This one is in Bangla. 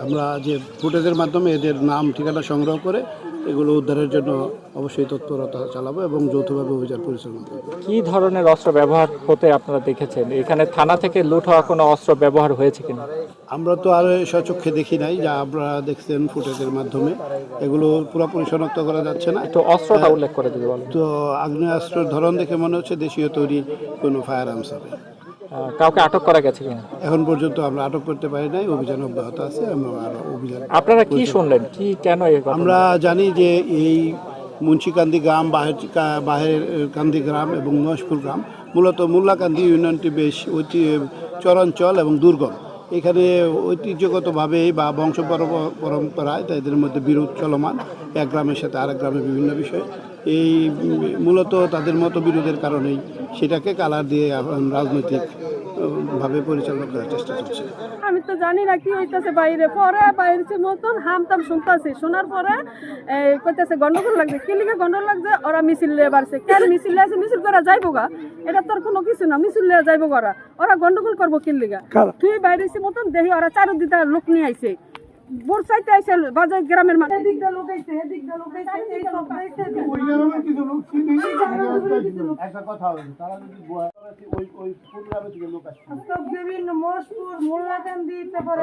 আমরা যে ফুটেজের মাধ্যমে এদের নাম ঠিকানা সংগ্রহ করে এগুলো উদ্ধারের জন্য অবশ্যই তৎপরতা চালাবো এবং যৌথভাবে অভিযান পরিচালনা করব। কি ধরনের অস্ত্র ব্যবহার হতে আপনারা দেখেছেন? এখানে থানা থেকে লুট হওয়া কোনো অস্ত্র ব্যবহার হয়েছে কিনা? আমরা তো আর স্বচক্ষে দেখি নাই, যা আপনারা দেখছেন ফুটেজের মাধ্যমে, এগুলো পুরোপুরি শনাক্ত করা যাচ্ছে না। একটু অস্ত্রটা উল্লেখ করে দিতে বলেন। তো আগ্নেয়াস্ত্রের ধরন দেখে মনে হচ্ছে দেশীয় তৈরি কোনো ফায়ার আর্মস হবে। কাউকে আটক করা গেছে কিনা? এখন পর্যন্ত আমরা আটক করতে পারি নাই, অভিযান অব্যাহত আছে। আমরা আরো অভিযান আপনারা কি শুনলেন, কি কেন এই ঘটনা? আমরা জানি যে এই মুন্সিকান্দি গ্রাম, বাহের কান্দি গ্রাম এবং মহেশপুর গ্রাম, মূলত মোল্লাকান্দি ইউনিয়নটি বেশ চরাঞ্চল এবং দুর্গম। এখানে ঐতিহ্যগতভাবে বা বংশ পরম্পরায় তাদের মধ্যে বিরোধ চলমান, এক গ্রামের সাথে আরেক গ্রামের বিভিন্ন বিষয়। এই মূলত তাদের মতবিরোধের কারণেই সেটাকে কালার দিয়ে রাজনৈতিক ভাবে পরিচালনা করার চেষ্টা চলছে। আমি তো জানি না কি হইতেছে বাইরে, পরে বাইরে মতন হামতাম শুনতেছি, শোনার পরে কইতেছে গন্ডগোল লাগছে। কি লিগে গন্ডগোল লাগছে? ওরা মিছিল লিয়ে বাড়ছে। কেন মিছিল লিয়ে আছে? মিছিল করা যাইবো গা, এটা তোর কোনো কিছু না। মিছিল লিয়ে যাইবো করা, ওরা গন্ডগোল করবো কি লিগা? তুই বাইরে মতন দেখি ওরা চারদিকে লোক নিয়ে আইছে, বোর চাইতে আইছে বাজার গ্রামের মানুষ। এদিক দিয়ে লোক আইছে, এদিক দিয়ে লোক আইছে, এই সব আইছে। একটা কথা হবে, তারা যদি ওই গ্রামে থেকে লোক আসবে, বিভিন্ন মহেশপুর, মোল্লাকান্দি, তারপরে